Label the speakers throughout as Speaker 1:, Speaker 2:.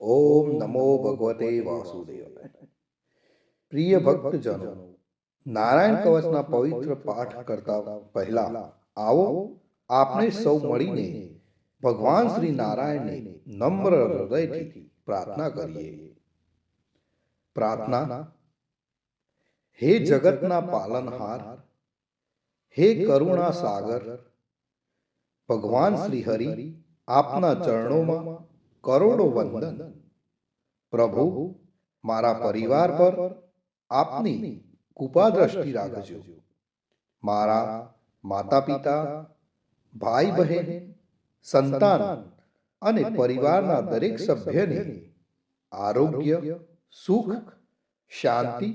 Speaker 1: ઓમ નમો ભગવતે વાસુદેવાય. પ્રિય ભક્તજનો, નારાયણ કવચના પવિત્ર પાઠ કરતા પહેલા આવો આપણે સૌ મળીને ભગવાન શ્રી નારાયણને નમ્ર હૃદયથી પ્રાર્થના કરીએ. પ્રાર્થના. હે જગતના પાલનહાર, હે કરુણા સાગર, ભગવાન શ્રી હરિ, આપના ચરણોમાં કરોડો વંદન. પ્રભુ, મારા પરિવાર પર આપની કૃપા દ્રષ્ટિ રાખજો. મારા માતા પિતા, ભાઈ બહેન, સંતાન અને પરિવારના દરેક સભ્યને આરોગ્ય, સુખ, શાંતિ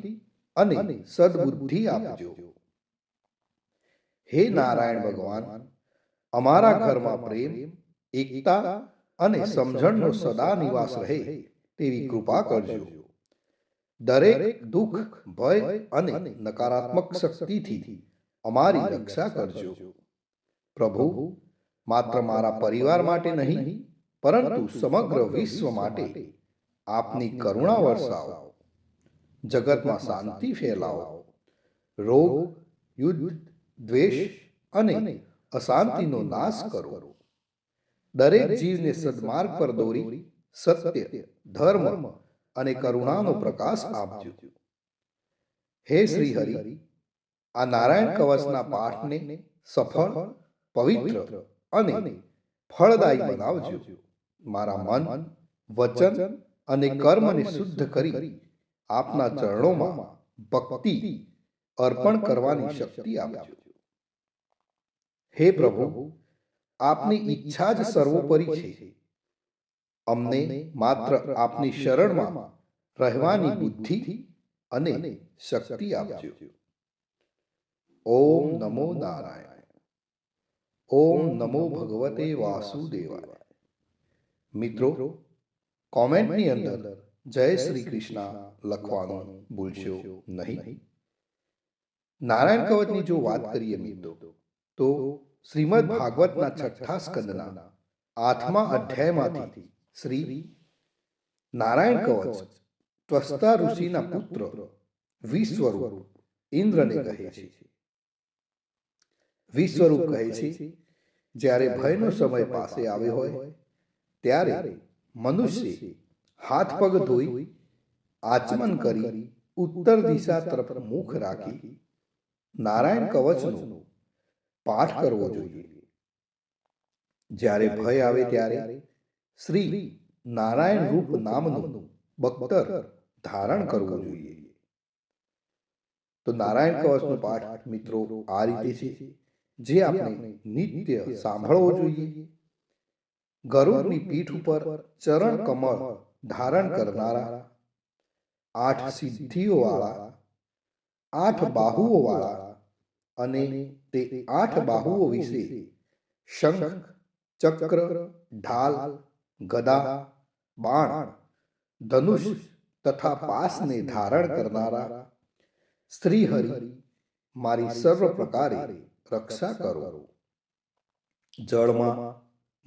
Speaker 1: અને સદબુદ્ધિ આપજો. હે નારાયણ ભગવાન, અમારા ઘરમાં પ્રેમ, એકતા અને સમજણનો સદા નિવાસ રહે તેવી કૃપા કરજો. દરેક દુઃખ, ભય અને નકારાત્મક શક્તિથી અમારી રક્ષા કરજો. પ્રભુ, માત્ર મારા પરિવાર માટે નહીં, પરંતુ સમગ્ર વિશ્વ માટે આપની કરુણા વરસાવો. જગતમાં શાંતિ ફેલાવો. રોગ, યુદ્ધ, દ્વેષ અને અશાંતિનો નાશ કરો. દરેક જીવને સદમાર્ગ પર દોરી સત્ય, ધર્મ અને કરુણાનો પ્રકાશ આપજો. હે શ્રી હરિ, આ નારાયણ કવચના પાઠને સફળ, પવિત્ર અને ફળદાયી બનાવજો. મારા મન, વચન અને કર્મને શુદ્ધ કરી આપના ચરણોમાં ભક્તિ અર્પણ કરવાની શક્તિ આપજો. હે પ્રભુ, આપની ઈચ્છા જ સર્વોપરી છે. અમને માત્ર આપની શરણમાં રહેવાની બુદ્ધિ અને શક્તિ આપજો. ઓમ નમો નારાયણ. ઓમ નમો ભગવતે વાસુદેવાય. મિત્રો, કોમેન્ટની અંદર જય શ્રી કૃષ્ણ લખવાનું ભૂલશો નહીં. નારાયણ કવચની જો વાત કરીએ મિત્રો, તો શ્રીમદ ભાગવતના છઠ્ઠા સ્કંદના 8મા અધ્યાયમાંથી શ્રી નારાયણ કવચ ત્વષ્ટા ઋષિના પુત્ર વિશ્વરૂપ ઇન્દ્રને કહે છે. વિશ્વરૂપ કહે છે, જ્યારે ભયનો સમય પાસે આવ્યો હોય ત્યારે મનુષ્ય હાથ પગ ધોઈ આચમન કરી ઉત્તર દિશા તરફ મુખ રાખી નારાયણ કવચનો પાઠ કરવો જોઈએ. જ્યારે ભય આવે ત્યારે શ્રી નારાયણ રૂપ નામનું બખ્તર ધારણ કરવું જોઈએ. તો નારાયણ કવચનો પાઠ મિત્રો આ રીતે છે, જે આપણે નિત્ય સાંભળવો જોઈએ. ગરુડની પીઠ ઉપર ચરણ કમળ ધારણ કરનારા, 8 સિદ્ધિઓ વાળા, 8 બાહુઓ વાળા અને તે 8 બાહુઓ વિશે શંખ, ચક્ર, ઢાલ, ગદા, બાણ, ધનુષ તથા પાસને ધારણ કરનારા શ્રી હરિ, મારી સર્વ પ્રકારે રક્ષા કરો. જળમાં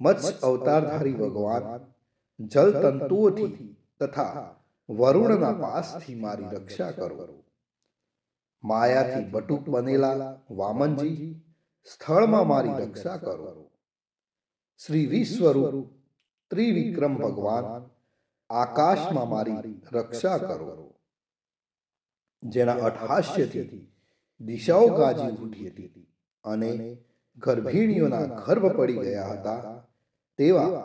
Speaker 1: મત્સ્ય અવતારધારી ભગવાન જલ તંતુઓથી તથા વરુણના પાસથી મારી રક્ષા કરો. માયાથી બટુક બનેલા વામનજી, સ્થળમાં મારી રક્ષા કરો. શ્રી વિશ્વરૂપ ત્રિવિક્રમ ભગવાન, આકાશમાં મારી રક્ષા કરો. જેના અટ્હાસ્યથી દિશાઓ ગાજી ઉઠી હતી અને ગર્ભિણીઓના ગર્ભ પડી ગયા હતા, તેવા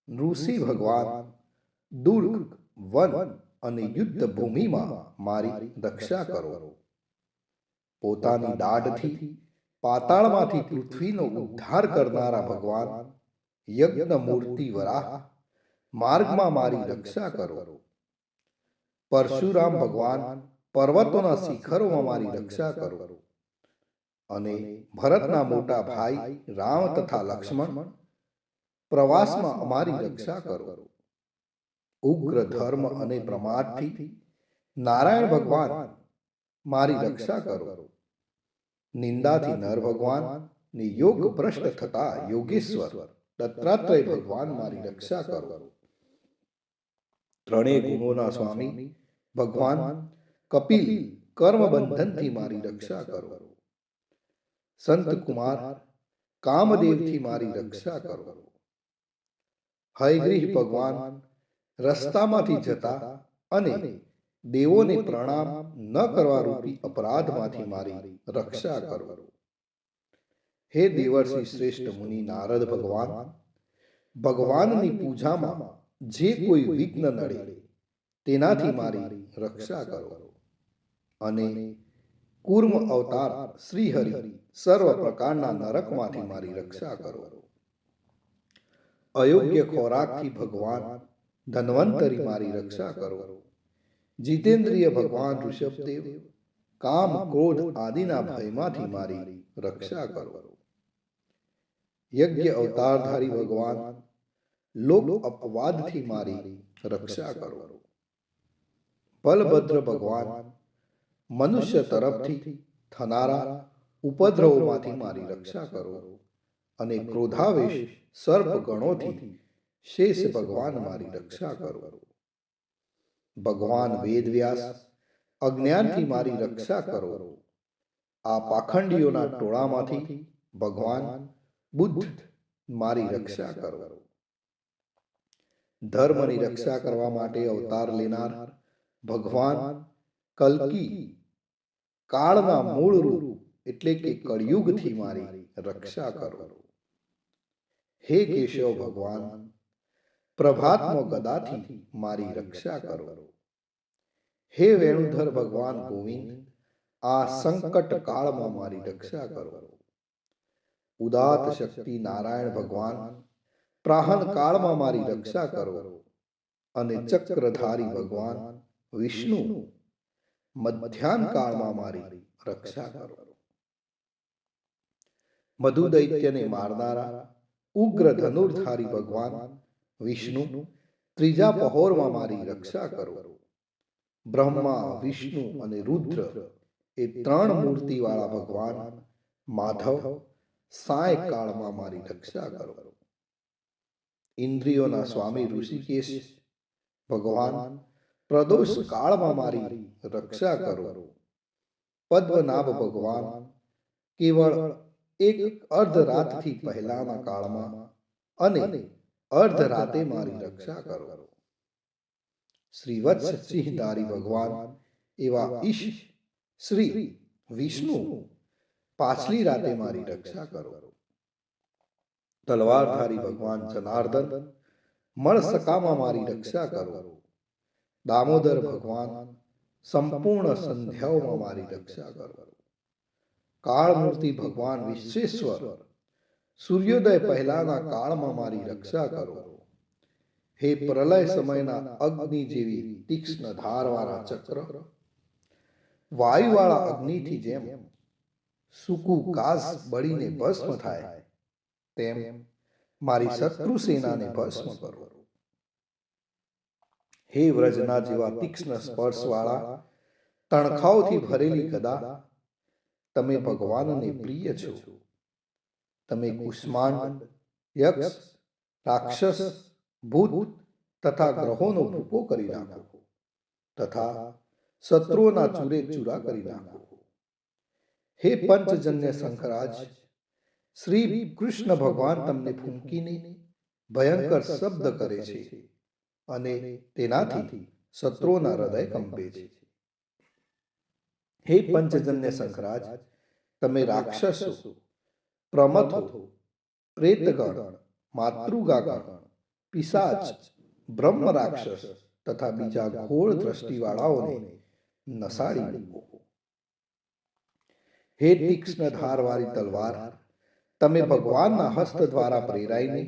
Speaker 1: ઋષિ ભગવાન દુર્ગ, વન અને યુદ્ધ ભૂમિમાં મારી રક્ષા કરો. પોતાની દાઢથી પાતાળમાંથી પૃથ્વીનો ઉદ્ધાર કરનારા ભગવાન યજ્ઞ મૂર્તિ વરાહ, માર્ગમાં મારી રક્ષા કરો. પરશુરામ ભગવાન પર્વતોના શિખરોમાં મારી રક્ષા કરો. અને ભરતના મોટા ભાઈ રામ તથા લક્ષ્મણ પ્રવાસમાં અમારી રક્ષા કરો. ઉગ્ર ધર્મ અને પ્રમાદથી નારાયણ ભગવાન મારી રક્ષા કરો. નિંદાથી નર ભગવાન ને યોગ ભ્રષ્ટ થતા યોગેશ્વર દત્તાત્રેય ભગવાન મારી રક્ષા કરો. ત્રણેય ગુણોના સ્વામી ભગવાન કપિલ કર્મબંધનથી મારી રક્ષા કરો. સંત કુમાર કામદેવથી મારી રક્ષા કરો. હયગ્રીવ ભગવાન રસ્તામાંથી જતા અને દેવોને પ્રણામ ન કરવા રૂપી અપરાધમાંથી મારી રક્ષા કરો. હે દેવર્ષિ શ્રેષ્ઠ મુનિ નારદ ભગવાન, ભગવાનની પૂજામાં જે કોઈ વિઘ્ન નડે તેનાથી મારી રક્ષા કરો. અને કૂર્મ અવતાર શ્રી હરિ સર્વ પ્રકારના નરકમાંથી મારી રક્ષા કરો. અયોગ્ય ખોરાકથી ભગવાન ધન્વંતરી મારી રક્ષા કરો. જીતેન્દ્રિય ભગવાન ઋષભદેવ કામ ક્રોધ આદિના ભયમાંથી મારી રક્ષા કરો. યજ્ઞ અવતારધારી ભગવાન લોક અપવાદથી મારી રક્ષા કરો. બલભદ્ર ભગવાન મનુષ્ય તરફથી થનારા ઉપદ્રવોમાંથી મારી રક્ષા કરો. અને ક્રોધાવેશ સર્પ ગણોથી શેષ ભગવાન મારી રક્ષા કરો. ભગવાન વેદવ્યાસ અજ્ઞાનથી મારી રક્ષા કરો. આ પાખંડીઓના ટોળામાંથી ભગવાન બુદ્ધ મારી રક્ષા કરો. ધર્મની રક્ષા કરવા માટે અવતાર લેનાર ભગવાન કલ્કી કાળના મૂળ રૂપ એટલે કે કળિયુગથી મારી રક્ષા કરો. હે કેશવ ભગવાન પ્રભાતમાં ગદાથી મારી રક્ષા કરો. હે વેણુધર ભગવાન ગોવિંદ આ સંકટ કાળમાં મારી રક્ષા કરો. ઉદાત શક્તિ નારાયણ ભગવાન પ્રાહન કાળમાં મારી રક્ષા કરો. અને ચક્રધારી ભગવાન વિષ્ણુ મધ્યાહન કાળમાં મારી રક્ષા કરો. મધુ દૈત્યને મારનારા ઉગ્ર ધનુર્ધારી ભગવાન વિષ્ણુ ત્રીજા પહોરમાં મારી રક્ષા કરો. બ્રહ્મા વિષ્ણુ અને રુદ્ર એ ત્રણ મૂર્તિવાળા ભગવાન માધવ સાય કાળમાં મારી રક્ષા કરો. ઇન્દ્રિયોના સ્વામી ઋષિકેશ ભગવાન પ્રદોષ કાળમાં મારી રક્ષા કરો. પદ્મનાભ ભગવાન કેવળ એક અર્ધ રાતથી પહેલાના કાળમાં અને અર્ધ રાતે મારી રક્ષા કરો. શ્રી વત્સ સિંહધારી ભગવાન એવા ઈશ શ્રી વિષ્ણુ પાછલી રાતે મારી રક્ષા કરો. તલવારધારી ભગવાન જનાર્દન મળસકામાં મારી રક્ષા કરો. દામોદર ભગવાન સંપૂર્ણ સંધ્યાઓમાં મારી રક્ષા કરો. કાળમૂર્તિ ભગવાન વિશ્વેશ્વર સૂર્યોદય પહેલાના કાળમાં મારી રક્ષા કરો. હે પ્રલય સમયના અગ્નિ જેવી તીક્ષ્ણ ધારવાળા ચક્ર વાયુવાળા અગ્નિથી જેમ સૂકું ઘાસ બળીને ભસ્મ થાય તેમ મારી શત્રુ સેનાને ભસ્મ કરો. હે વ્રજના જેવા તીક્ષ્ણ સ્પર્શવાળા તણખાઓથી ભરેલી ગદા તમે ભગવાનને પ્રિય છો. તમે કુષ્માંડ યક્ષ રાક્ષસ ભૂત તથા ગ્રહોનો ભૂકો કરી નાખો તથા શત્રુઓના ચૂરે ચૂરા કરી નાખો. હે પંચજન્ય શંકરાજ શ્રી કૃષ્ણ ભગવાન તમને ફૂંકીને ભયંકર શબ્દ કરે છે અને તેનાથી શત્રુઓના હૃદય કંપે છે. હે પંચજન્ય શંકરાજ તમે રાક્ષસો પ્રમથો પ્રેતગણ માતૃગાગણ પિશાચ બ્રહ્મ રાક્ષસ તથા બીજા ઘોર દ્રષ્ટિવાળાઓને નસાડી મૂકો. હે તીક્ષ્ણ ધારવાળી તલવાર તમે ભગવાનના હસ્ત દ્વારા પ્રેરાઈને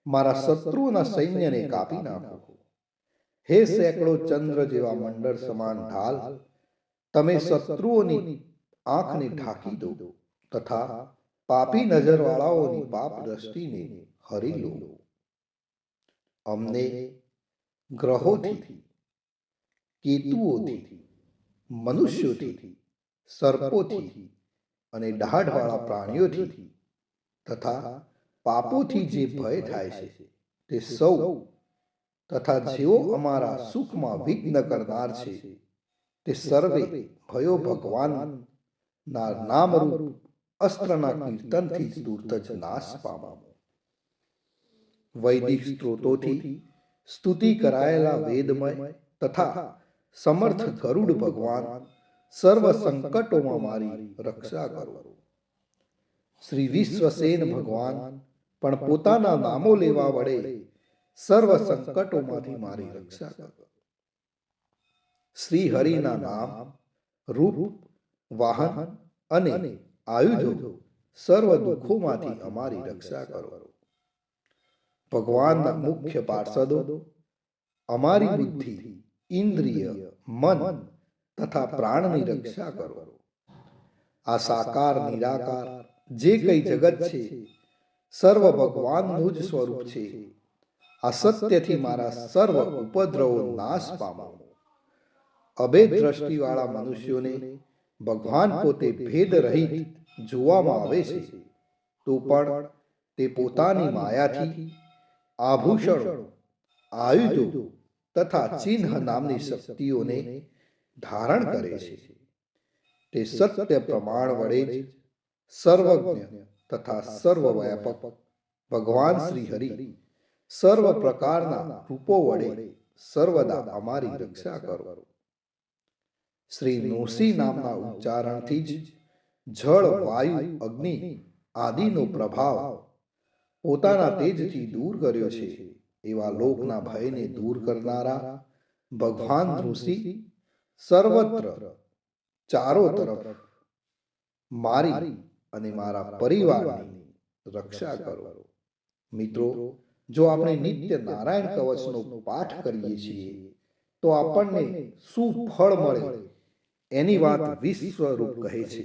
Speaker 1: મારા શત્રુઓના સૈન્યને કાપી નાખો. હે સેંકડો ચંદ્ર જેવા મંડળ સમાન ઢાલ તમે શત્રુઓની આંખને ઢાંકી દો તથા પાપી નજરવાળાઓની પાપ દ્રષ્ટિને હરી લો. અમને ગ્રહોથી કેતુઓથી મનુષ્યોથી સર્પોથી અને દાઢવાળા પ્રાણીઓથી તથા પાપોથી જે ભય થાય છે તે સૌ તથા જેઓ અમારા સુખમાં વિઘ્ન કરનાર છે તે સર્વે ભયો ભગવાનના નામરૂપ અસ્ત્રના કીર્તનથી જ તુરત જ નાશ પામો. વૈદિક સ્ત્રોતોથી સ્તુતિ કરાયેલા વેદમય તથા સમર્થ ગરુડ ભગવાન સર્વ સંકટોમાં મારી રક્ષા કરો. શ્રી વિશ્વસેન ભગવાન પણ પોતાના નામો લેવા વડે સર્વ સંકટોમાંથી મારી રક્ષા કરો. શ્રી હરિના નામ, રૂપ, વાહન અને આયુધો સર્વ દુઃખોમાંથી અમારી રક્ષા કરો. ભગવાનના મુખ્ય પાર્ષદો અમારી બુદ્ધિ, ઇન્દ્રિય, મન તથા પ્રાણની રક્ષા કરો. આ સાકાર નિરાકાર જે કઈ જગત છે સર્વ ભગવાનનું જ સ્વરૂપ છે. આ સત્યથી મારા સર્વ ઉપદ્રવો નાશ પામો. અભેદ દ્રષ્ટિવાળા મનુષ્યોને ભગવાન પોતે ભેદ રહિત જોવામાં આવે છે, તો પણ તે પોતાની માયાથી આભૂષણો, આયુધો તથા ચિહ્ન નામની શક્તિઓને ધારણ કરે છે. તે સત્ય પ્રમાણ વડે જ સર્વજ્ઞ તથા સર્વવ્યાપક ભગવાન શ્રી હરિ સર્વ પ્રકારના રૂપો વડે સર્વદા અમારી રક્ષા કરો. શ્રી નૃસિંહ નામના ઉચ્ચારણથી જ જળ, વાયુ, અગ્નિ આદિનો પ્રભાવ પોતાના તેજથી દૂર કર્યો છે. એવા લોકના ભયને દૂર કરનારા ભગવાન નૃસિંહ સર્વત્ર ચારો તરફ મારી અને મારા પરિવારની રક્ષા કરો. મિત્રો, જો આપણે નિત્ય નારાયણ કવચનો પાઠ કરીએ છીએ તો આપણને શું ફળ મળે એની વાત વિશ્વરૂપ કહે છે.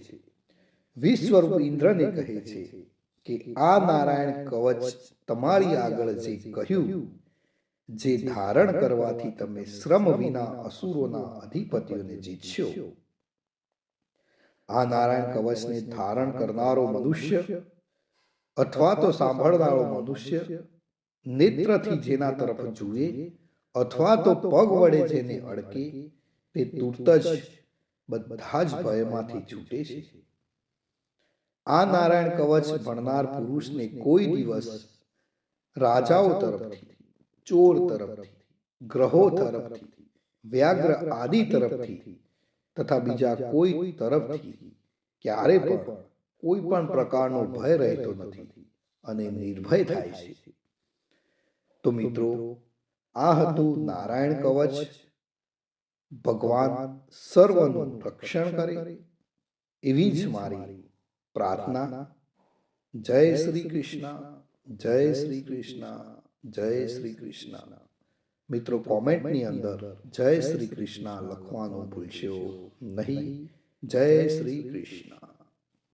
Speaker 1: વિશ્વરૂપ ઇન્દ્રને કહે છે કે આ નારાયણ કવચ તમારી આગળ જે કહ્યું, જે ધારણ કરવાથી તમે શ્રમ વિના અસુરોના અધિપતિઓને જીતશો. આ નારાયણ કવચને ધારણ કરનારો મનુષ્ય અથવા તો સાંભળનારો મનુષ્ય નેત્રથી જેના તરફ જુએ અથવા તો પગ વડે જેને અડકે તે તુરત જ બધા જ ભયમાંથી છૂટે છે. આ નારાયણ કવચ ભણનાર પુરુષને કોઈ દિવસ રાજાઓ તરફથી, ચોર તરફથી, ગ્રહો તરફથી, વ્યાઘ્ર આદિ તરફથી તથા બીજા કોઈ તરફથી ક્યારે પણ કોઈ પણ પ્રકારનો ભય રહેતો નથી અને નિર્ભય થાય છે. તો મિત્રો, આ હતું નારાયણ કવચ. ભગવાન સર્વનું રક્ષણ કરે એવી જ મારી પ્રાર્થના. જય શ્રી કૃષ્ણ, જય શ્રી કૃષ્ણ, જય શ્રી કૃષ્ણ. મિત્રો, કોમેન્ટની અંદર જય શ્રી કૃષ્ણ લખવાનું ભૂલશો નહીં. જય શ્રી કૃષ્ણ.